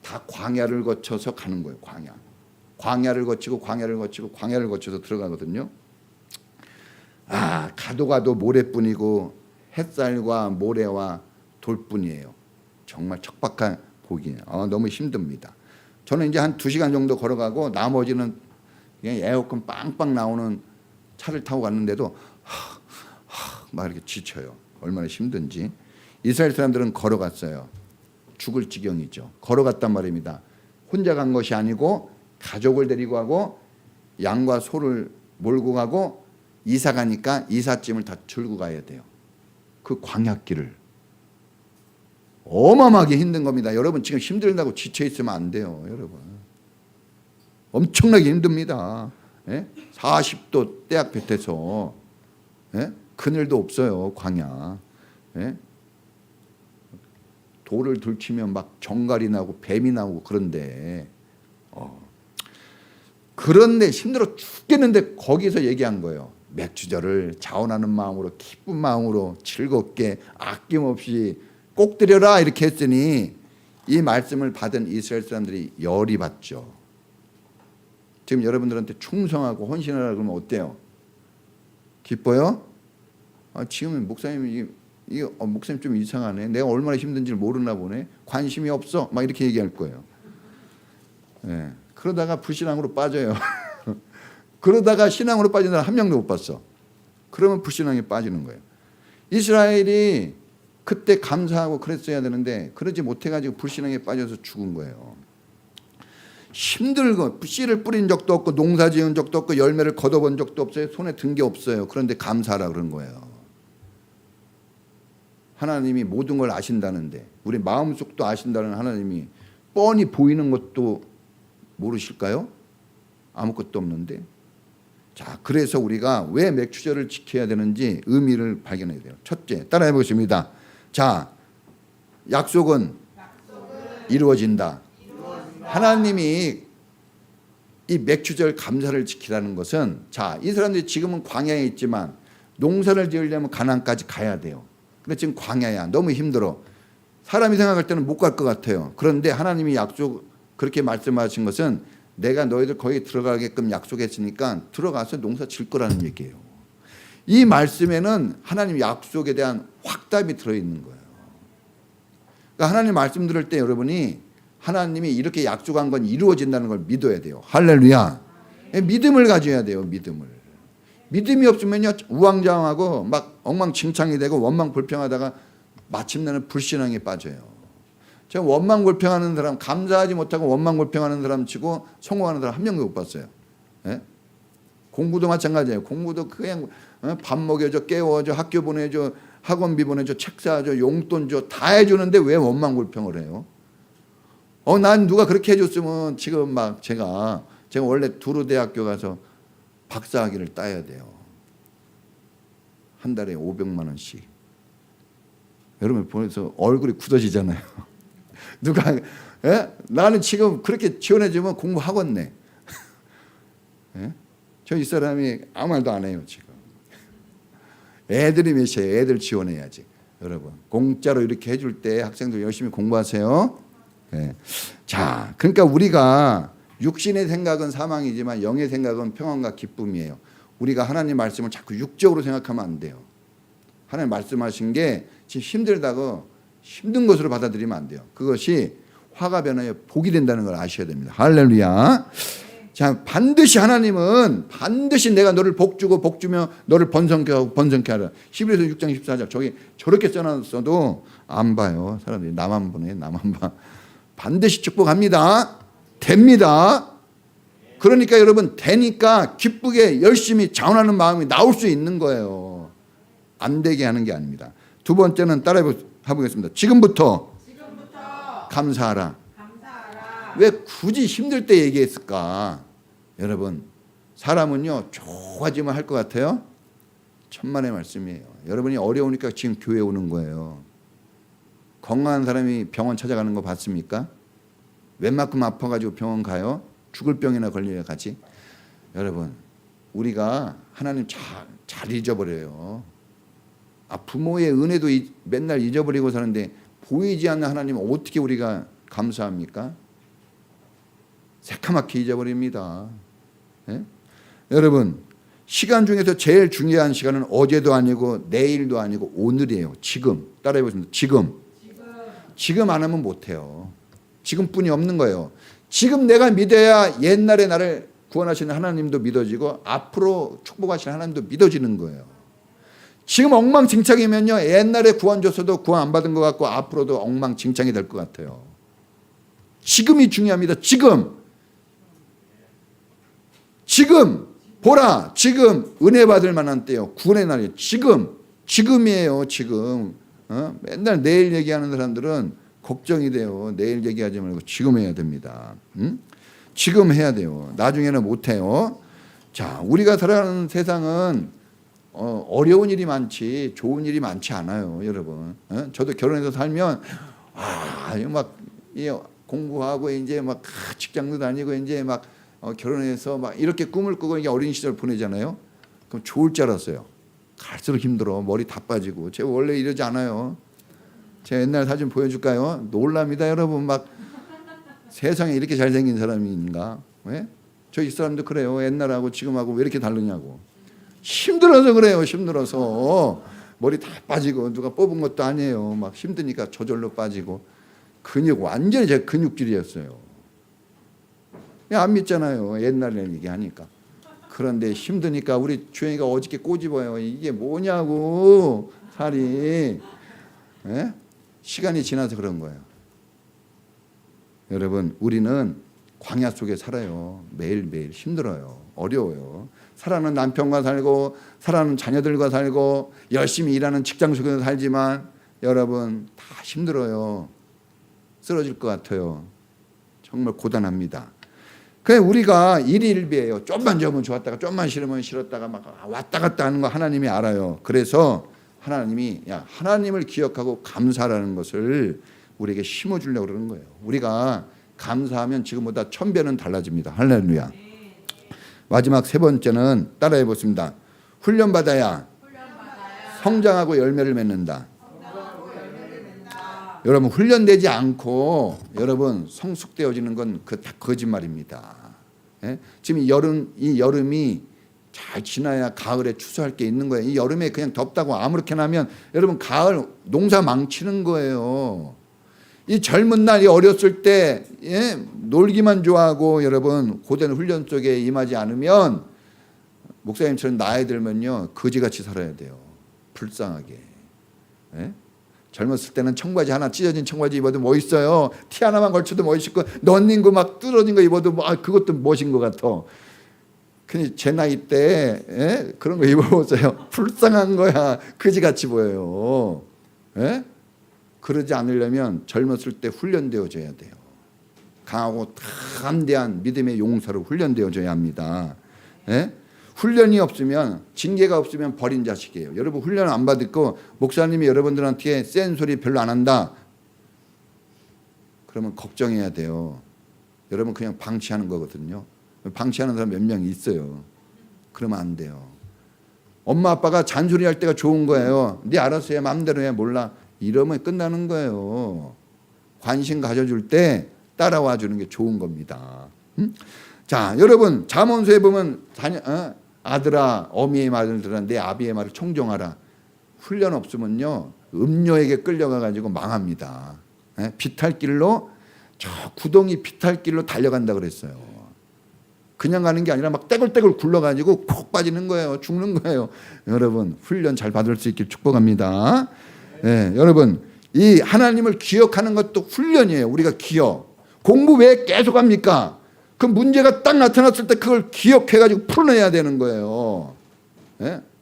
다 광야를 거쳐서 가는 거예요. 광야를 거치고 광야를 거치고 광야를 거쳐서 들어가거든요. 가도 모래뿐이고 햇살과 모래와 돌뿐이에요. 정말 척박한 보기예요. 너무 힘듭니다. 저는 이제 한 2시간 정도 걸어가고 나머지는 그냥 에어컨 빵빵 나오는 차를 타고 갔는데도 막 이렇게 지쳐요. 얼마나 힘든지. 이스라엘 사람들은 걸어갔어요. 죽을 지경이죠. 걸어갔단 말입니다. 혼자 간 것이 아니고 가족을 데리고 가고 양과 소를 몰고 가고 이사 가니까 이삿짐을 다 들고 가야 돼요. 그 광야길을. 어마어마하게 힘든 겁니다. 여러분 지금 힘들다고 지쳐 있으면 안 돼요. 여러분. 엄청나게 힘듭니다. 예? 40도 떼약 볕에서 예? 그늘도 없어요. 광야. 예? 돌을 들치면 막 정갈이 나고 뱀이 나오고 그런데 그런데 힘들어 죽겠는데 거기서 얘기한 거예요. 맥주절을 자원하는 마음으로 기쁜 마음으로 즐겁게 아낌없이 꼭 드려라 이렇게 했으니 이 말씀을 받은 이스라엘 사람들이 열이 받죠. 지금 여러분들한테 충성하고 헌신하라 그러면 어때요? 기뻐요? 지금은 목사님이 목사님 좀 이상하네. 내가 얼마나 힘든지를 모르나 보네. 관심이 없어. 막 이렇게 얘기할 거예요. 네. 그러다가 불신앙으로 빠져요. 그러다가 신앙으로 빠진 사람 한 명도 못 봤어. 그러면 불신앙에 빠지는 거예요. 이스라엘이 그때 감사하고 그랬어야 되는데 그러지 못해가지고 불신앙에 빠져서 죽은 거예요. 힘들고 씨를 뿌린 적도 없고 농사 지은 적도 없고 열매를 걷어본 적도 없어요. 손에 든 게 없어요. 그런데 감사하라 그런 거예요. 하나님이 모든 걸 아신다는데 우리 마음속도 아신다는 하나님이 뻔히 보이는 것도 모르실까요? 아무것도 없는데. 자, 그래서 우리가 왜 맥주절을 지켜야 되는지 의미를 발견해야 돼요. 첫째, 따라해 보겠습니다. 자, 약속은 이루어진다. 하나님이 이 맥주절 감사를 지키라는 것은 자, 이 사람들이 지금은 광야에 있지만 농사를 지으려면 가나안까지 가야 돼요. 근데 지금 광야야. 너무 힘들어. 사람이 생각할 때는 못 갈 것 같아요. 그런데 하나님이 그렇게 말씀하신 것은 내가 너희들 거기 들어가게끔 약속했으니까 들어가서 농사 질 거라는 얘기예요. 이 말씀에는 하나님 약속에 대한 확답이 들어있는 거예요. 그러니까 하나님 말씀 들을 때 여러분이 하나님이 이렇게 약속한 건 이루어진다는 걸 믿어야 돼요. 할렐루야. 믿음을 가져야 돼요. 믿음이 없으면요 우왕좌왕하고 막 엉망진창이 되고 원망불평하다가 마침내는 불신앙에 빠져요. 제가 원망불평하는 사람, 감사하지 못하고 원망불평하는 사람 치고 성공하는 사람 한 명도 못 봤어요. 예? 공부도 마찬가지예요. 공부도 그냥 밥 먹여줘, 깨워줘, 학교 보내줘, 학원비 보내줘, 책 사줘, 용돈 줘, 다 해주는데 왜 원망불평을 해요? 난 누가 그렇게 해줬으면 지금 막 제가 원래 두루대학교 가서 박사학위를 따야 돼요. 한 달에 500만 원씩. 여러분 보면서 얼굴이 굳어지잖아요. 누가 나는 지금 그렇게 지원해주면 공부하겠네. 저 이 사람이 아무 말도 안 해요 지금. 애들이 몇이에요. 애들 지원해야지. 여러분 공짜로 이렇게 해줄 때 학생들 열심히 공부하세요. 자, 그러니까 우리가 육신의 생각은 사망이지만 영의 생각은 평안과 기쁨이에요. 우리가 하나님 말씀을 자꾸 육적으로 생각하면 안 돼요. 하나님 말씀하신 게 지금 힘들다고 힘든 것으로 받아들이면 안 돼요. 그것이 화가 변하여 복이 된다는 걸 아셔야 됩니다. 할렐루야. 자, 하나님은 반드시 내가 너를 복주고 복주며 너를 번성케 하라. 히브리서 6장 14절 저기 저렇게 써놨어도 안 봐요. 사람들이 나만 보네. 나만 봐. 반드시 축복합니다. 됩니다. 그러니까 여러분 되니까 기쁘게 열심히 자원하는 마음이 나올 수 있는 거예요. 안 되게 하는 게 아닙니다. 두 번째는 따라해보겠습니다. 지금부터 감사하라. 왜 굳이 힘들 때 얘기했을까? 여러분 사람은요 좋아지면 할 것 같아요? 천만의 말씀이에요. 여러분이 어려우니까 지금 교회 오는 거예요. 건강한 사람이 병원 찾아가는 거 봤습니까? 웬만큼 아파가지고 병원 가요? 죽을 병이나 걸려야 가지. 여러분 우리가 하나님 잘 잊어버려요. 부모의 은혜도 맨날 잊어버리고 사는데 보이지 않는 하나님은 어떻게 우리가 감사합니까? 새카맣게 잊어버립니다. 예? 여러분 시간 중에서 제일 중요한 시간은 어제도 아니고 내일도 아니고 오늘이에요. 지금. 따라해보겠습니다. 지금 안 하면 못해요. 지금뿐이 없는 거예요. 지금 내가 믿어야 옛날에 나를 구원하시는 하나님도 믿어지고 앞으로 축복하시는 하나님도 믿어지는 거예요. 지금 엉망진창이면요, 옛날에 구원 줬어도 구원 안 받은 것 같고 앞으로도 엉망진창이 될 것 같아요. 지금이 중요합니다. 지금 보라, 지금 은혜 받을 만한 때요. 구원의 날이에요. 지금이에요. 지금. 맨날 내일 얘기하는 사람들은 걱정이 돼요. 내일 얘기하지 말고 지금 해야 됩니다. 지금 해야 돼요. 나중에는 못 해요. 자, 우리가 살아가는 세상은 어려운 일이 많지 좋은 일이 많지 않아요, 여러분. 저도 결혼해서 살면 막 공부하고 이제 막 직장도 다니고 이제 막 결혼해서 막 이렇게 꿈을 꾸고 이게 어린 시절 보내잖아요. 그럼 좋을 줄 알았어요. 갈수록 힘들어. 머리 다 빠지고. 제가 원래 이러지 않아요. 제가 옛날 사진 보여줄까요? 놀랍니다, 여러분. 막 세상에 이렇게 잘생긴 사람이 있는가? 왜? 저 이 사람도 그래요. 옛날하고 지금하고 왜 이렇게 다르냐고. 힘들어서 그래요. 힘들어서 머리 다 빠지고 누가 뽑은 것도 아니에요. 막 힘드니까 저절로 빠지고 근육 완전히 제 근육질이었어요. 안 믿잖아요. 옛날에는 얘기하니까. 그런데 힘드니까 우리 주영이가 어저께 꼬집어요. 이게 뭐냐고 살이. 예? 시간이 지나서 그런 거예요. 여러분, 우리는 광야 속에 살아요. 매일매일 힘들어요. 어려워요. 사랑하는 남편과 살고 사랑하는 자녀들과 살고 열심히 일하는 직장 속에서 살지만 여러분 다 힘들어요. 쓰러질 것 같아요. 정말 고단합니다. 그래 우리가 일일비예요. 좀만 좋으면 좋았다가 좀만 싫으면 싫었다가 막 왔다 갔다 하는 거 하나님이 알아요. 그래서 하나님이 하나님을 기억하고 감사라는 것을 우리에게 심어주려고 그러는 거예요. 우리가 감사하면 지금보다 1000배는 달라집니다. 할렐루야. 마지막 세 번째는 따라해 보겠습니다. 훈련받아야 성장하고 열매를 맺는다. 여러분, 훈련되지 않고 여러분 성숙되어지는 건 그 다 거짓말입니다. 예? 지금 이 여름이 잘 지나야 가을에 추수할 게 있는 거예요. 이 여름에 그냥 덥다고 아무렇게나 하면 여러분 가을 농사 망치는 거예요. 이 젊은 날이 어렸을 때 놀기만 좋아하고 여러분 고된 훈련 속에 임하지 않으면 목사님처럼 나이 들면요 거지같이 살아야 돼요. 불쌍하게. 젊었을 때는 청바지 하나 찢어진 청바지 입어도 멋있어요. 티 하나만 걸쳐도 멋있고 넌닌 거 막 뚫어진 거 입어도 그것도 멋인 것 같아. 근데 제 나이 때 그런 거 입어보세요. 불쌍한 거야. 거지같이 보여요. 그러지 않으려면 젊었을 때 훈련되어져야 돼요. 강하고 담대한 믿음의 용사로 훈련되어져야 합니다. 훈련이 없으면 징계가 없으면 버린 자식이에요. 여러분 훈련 안 받고 목사님이 여러분들한테 센 소리 별로 안 한다. 그러면 걱정해야 돼요. 여러분 그냥 방치하는 거거든요. 방치하는 사람 몇 명 있어요. 그러면 안 돼요. 엄마 아빠가 잔소리할 때가 좋은 거예요. 네 알아서 해 마음대로 해 몰라. 이러면 끝나는 거예요. 관심 가져줄 때 따라와 주는 게 좋은 겁니다. 자, 여러분 잠언서에 보면 아들아 어미의 말을 들으라 내 아비의 말을 청종하라. 훈련 없으면요 음료에게 끌려가 가지고 망합니다. 비탈길로 저 구덩이 비탈길로 달려간다 그랬어요. 그냥 가는 게 아니라 막 떼굴떼굴 굴러가지고 콕 빠지는 거예요. 죽는 거예요. 여러분 훈련 잘 받을 수 있길 축복합니다. 여러분 이 하나님을 기억하는 것도 훈련이에요. 우리가 기억. 공부 왜 계속 합니까? 그 문제가 딱 나타났을 때 그걸 기억해가지고 풀어내야 되는 거예요.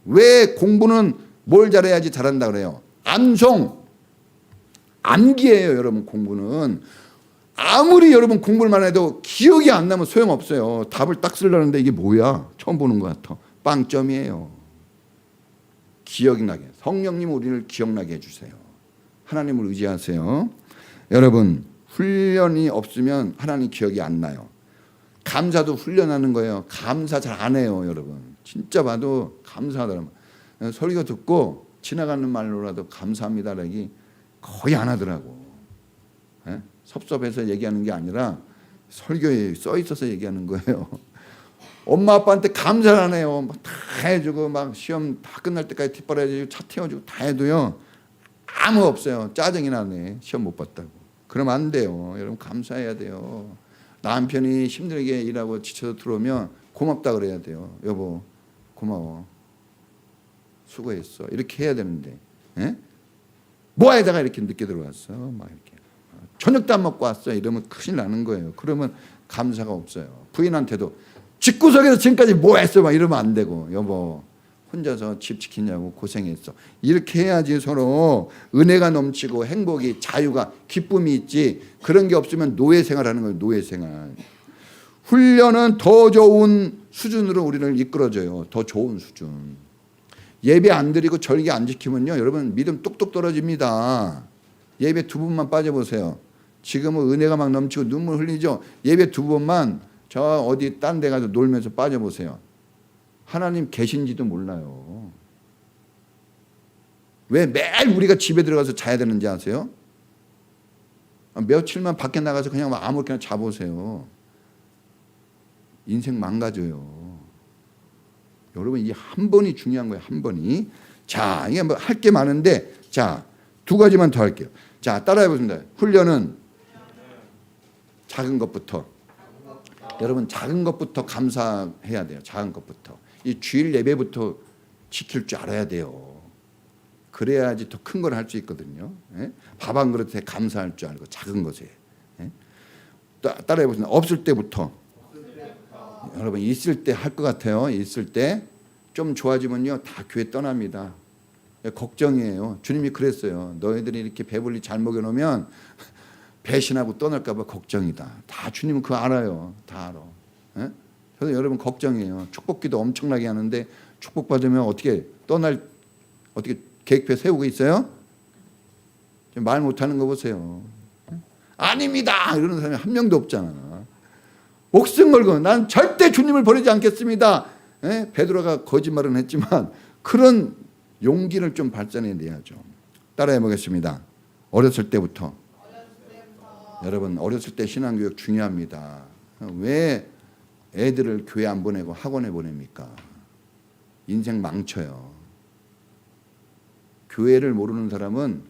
왜 공부는 뭘 잘해야지 잘한다 그래요? 암송, 암기예요. 여러분 공부는 아무리 여러분 공부를 해도 기억이 안 나면 소용없어요. 답을 딱 쓰려는데 이게 뭐야? 처음 보는 것 같아. 빵점이에요. 기억이 나게. 성령님 우리를 기억나게 해주세요. 하나님을 의지하세요. 여러분 훈련이 없으면 하나님 기억이 안 나요. 감사도 훈련하는 거예요. 감사 잘 안 해요. 여러분 진짜 봐도 감사하더라고요. 설교 듣고 지나가는 말로라도 감사합니다라기 거의 안 하더라고. 섭섭해서 얘기하는 게 아니라 설교에 써 있어서 얘기하는 거예요. 엄마 아빠한테 감사를 안 해요. 막 다 해주고 막 시험 다 끝날 때까지 뒷바라지고 차 태워주고 다 해도요 아무 없어요. 짜증이 나네. 시험 못 봤다고. 그러면 안 돼요. 여러분 감사해야 돼요. 남편이 힘들게 일하고 지쳐서 들어오면 고맙다 그래야 돼요. 여보 고마워, 수고했어, 이렇게 해야 되는데, 예? 뭐에다가 이렇게 늦게 들어왔어, 막 이렇게 저녁도 안 먹고 왔어, 이러면 큰일 나는 거예요. 그러면 감사가 없어요. 부인한테도 집구석에서 지금까지 뭐 했어, 막 이러면 안 되고, 여보 혼자서 집 지키냐고 고생했어, 이렇게 해야지 서로 은혜가 넘치고 행복이, 자유가, 기쁨이 있지. 그런 게 없으면 노예 생활하는 거예요. 노예 생활. 훈련은 더 좋은 수준으로 우리를 이끌어줘요. 더 좋은 수준. 예배 안 드리고 절기 안 지키면요, 여러분 믿음 뚝뚝 떨어집니다. 예배 2번만 빠져보세요. 지금은 은혜가 막 넘치고 눈물 흘리죠. 예배 2번만 저 어디 딴 데 가서 놀면서 빠져보세요. 하나님 계신지도 몰라요. 왜 매일 우리가 집에 들어가서 자야 되는지 아세요? 며칠만 밖에 나가서 그냥 아무렇게나 자보세요. 인생 망가져요. 여러분 이 한 번이 중요한 거예요. 한 번이. 자, 이게 뭐 할 게 많은데, 자, 2가지만 더 할게요. 자, 따라해 보겠습니다. 훈련은 작은 것부터. 여러분 작은 것부터 감사해야 돼요. 작은 것부터. 이 주일 예배부터 지킬 줄 알아야 돼요. 그래야지 더 큰 걸 할 수 있거든요. 예? 밥 한 그릇에 감사할 줄 알고 작은 것에. 예? 따라해 보겠습니다. 없을 때부터. 여러분 있을 때 할 것 같아요. 있을 때 좀 좋아지면요 다 교회 떠납니다. 걱정이에요. 주님이 그랬어요. 너희들이 이렇게 배불리 잘 먹여놓으면 배신하고 떠날까 봐 걱정이다. 다 주님은 그거 알아요. 다 알아. 예? 그래서 여러분 걱정이에요. 축복기도 엄청나게 하는데 축복받으면 어떻게 어떻게 계획표 세우고 있어요? 말 못하는 거 보세요. 아닙니다 이러는 사람이 한 명도 없잖아. 목숨 걸고 난 절대 주님을 버리지 않겠습니다. 예? 베드로가 거짓말은 했지만 그런 용기를 좀 발산해내야죠. 따라해 보겠습니다. 어렸을 때부터. 여러분 어렸을 때 신앙교육 중요합니다. 왜 애들을 교회 안 보내고 학원에 보냅니까? 인생 망쳐요. 교회를 모르는 사람은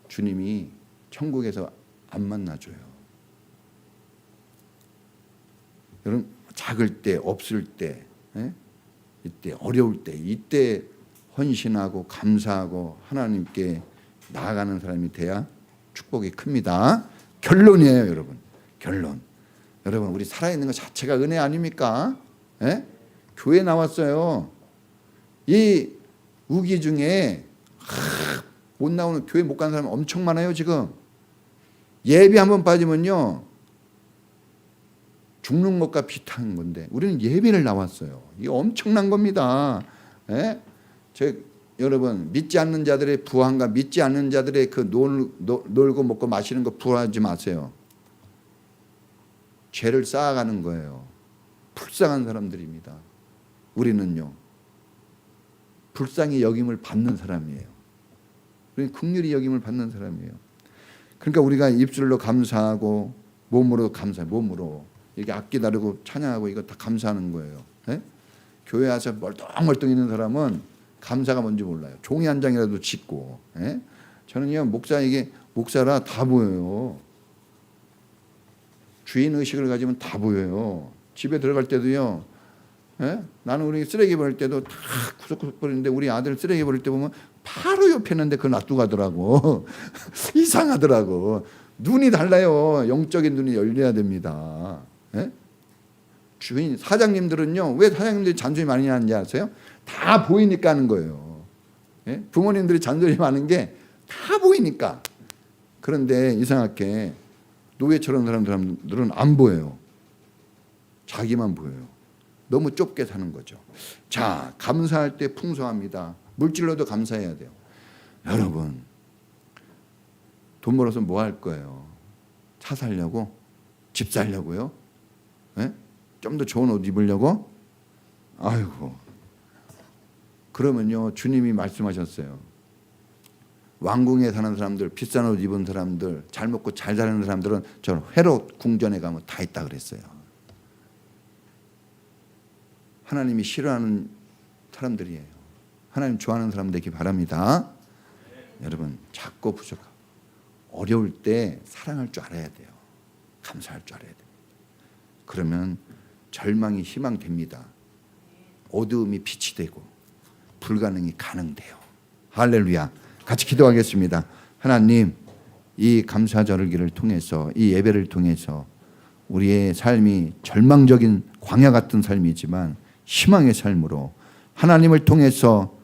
주님이 천국에서 안 만나줘요. 여러분 작을 때, 없을 때, 예? 이때 어려울 때, 이때 헌신하고 감사하고 하나님께 나아가는 사람이 돼야 축복이 큽니다. 결론이에요, 여러분. 결론. 여러분 우리 살아있는 것 자체가 은혜 아닙니까? 예? 교회 나왔어요. 이 우기 중에 못 나오는, 교회 못 가는 사람 엄청 많아요. 지금 예배 한번 빠지면요 죽는 것과 비슷한 건데 우리는 예배를 나왔어요. 이게 엄청난 겁니다. 예? 여러분 믿지 않는 자들의 부한과 믿지 않는 자들의 그 놀고 먹고 마시는 거 부하지 마세요. 죄를 쌓아가는 거예요. 불쌍한 사람들입니다. 우리는요 불쌍히 여김을 받는 사람이에요. 우리는 긍휼히 여김을 받는 사람이에요. 그러니까 우리가 입술로 감사하고 몸으로 감사해. 몸으로 이렇게 악기 다루고 찬양하고 이거 다 감사하는 거예요. 예? 교회 와서 멀뚱멀뚱 있는 사람은 감사가 뭔지 몰라요. 종이 한 장이라도 짓고. 예? 저는요 목사라 다 보여요. 주인 의식을 가지면 다 보여요. 집에 들어갈 때도요. 예? 나는 우리 쓰레기 버릴 때도 다 구석구석 버리는데 우리 아들 쓰레기 버릴 때 보면 바로 옆에 있는데 그걸 놔두고 가더라고. 이상하더라고. 눈이 달라요. 영적인 눈이 열려야 됩니다. 예? 주인 사장님들은요 왜 사장님들이 잔소리 많이 하는지 아세요? 다 보이니까 하는 거예요. 예? 부모님들이 잔소리 많은 게 다 보이니까. 그런데 이상하게 노예처럼 사람들은 안 보여요. 자기만 보여요. 너무 좁게 사는 거죠. 자, 감사할 때 풍성합니다. 물질로도 감사해야 돼요. 여러분 돈 벌어서 뭐 할 거예요? 차 살려고? 집 살려고요? 예? 좀 더 좋은 옷 입으려고? 아이고. 그러면요 주님이 말씀하셨어요. 왕궁에 사는 사람들, 비싼 옷 입은 사람들, 잘 먹고 잘 사는 사람들은 저 헤롯 궁전에 가면 다 있다 그랬어요. 하나님이 싫어하는 사람들이에요. 하나님 좋아하는 사람 되기 바랍니다. 여러분 작고 부족하고 어려울 때 사랑할 줄 알아야 돼요. 감사할 줄 알아야 돼요. 그러면 절망이 희망됩니다. 어두움이 빛이 되고 불가능이 가능돼요. 할렐루야. 같이 기도하겠습니다. 하나님, 이 감사절기를 통해서, 이 예배를 통해서 우리의 삶이 절망적인 광야 같은 삶이지만 희망의 삶으로 하나님을 통해서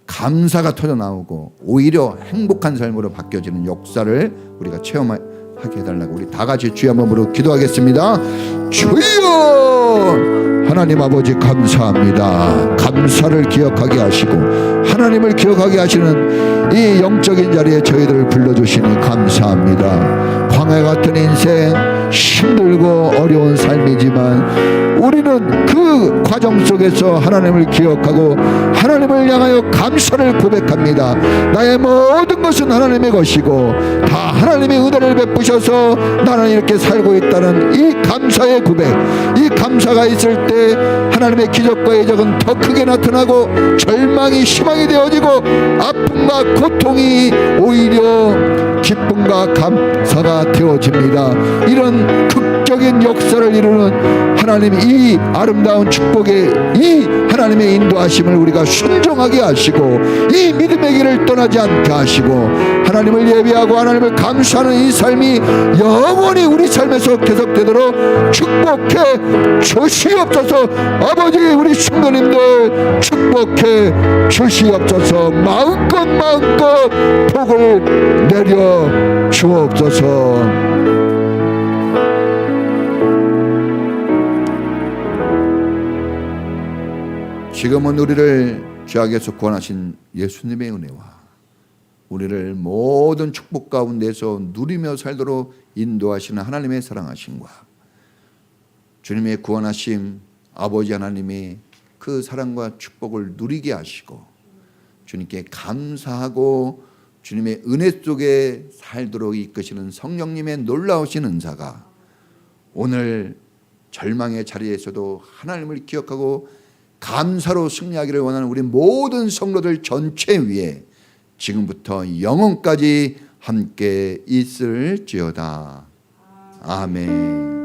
감사가 터져나오고 오히려 행복한 삶으로 바뀌어지는 역사를 우리가 체험하게 해달라고 우리 다 같이 주여 한번으로 기도하겠습니다. 주여! 하나님 아버지 감사합니다. 감사를 기억하게 하시고 하나님을 기억하게 하시는 이 영적인 자리에 저희들을 불러주시니 감사합니다. 광야 같은 인생, 힘들고 어려운 삶이지만 우리는 그 과정 속에서 하나님을 기억하고 하나님을 향하여 감사를 고백합니다. 나의 모든 것은 하나님의 것이고 다 하나님의 은혜를 베푸셔서 나는 이렇게 살고 있다는 이 감사의 고백, 이 감사가 있을 때 하나님의 기적과 이적은 더 크게 나타나고 절망이 희망이 되어지고 아픔과 고통이 오히려 기쁨과 감사가 되어집니다. 이런 극적인 역사를 이루는 하나님, 이 아름다운 축복의 이 하나님의 인도하심을 우리가 순종하게 하시고 이 믿음의 길을 떠나지 않게 하시고 하나님을 예배하고 하나님을 감사하는 이 삶이 영원히 우리 삶에서 계속되도록 축복해 주시옵소서. 아버지, 우리 성도님들 축복해 주시옵소서. 마음껏 복을 내려 주옵소서. 지금은 우리를 죄악에서 구원하신 예수님의 은혜와 우리를 모든 축복 가운데서 누리며 살도록 인도하시는 하나님의 사랑하심과 주님의 구원하심, 아버지 하나님의 그 사랑과 축복을 누리게 하시고 주님께 감사하고 주님의 은혜 속에 살도록 이끄시는 성령님의 놀라우신 은사가 오늘 절망의 자리에서도 하나님을 기억하고 감사로 승리하기를 원하는 우리 모든 성도들 전체 위에 지금부터 영원까지 함께 있을지어다. 아멘.